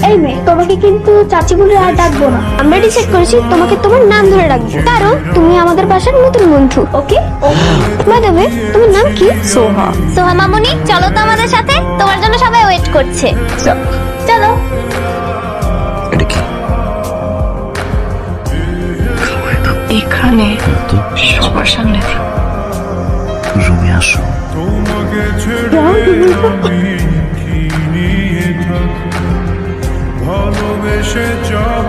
এই মেয়ে, তোমাকে কিন্তু চাচি বলে আর ডাকবো না। আমরা ডিসাইড করেছি তোমাকে তোমার নাম ধরে ডাকবো, কারণ তুমি আমাদের বাসার নতুন বন্ধু। ওকে? বাই দ্য ওয়ে, তোমার নাম কি? সোহা। সোহা মামুনি, চলো তো আমাদের সাথে, তোমার জন্য সবাই ওয়েট করছে। চলো। এটা কি? এখানে সবার সামনে রুমে আসো। ভালোবেসে যাব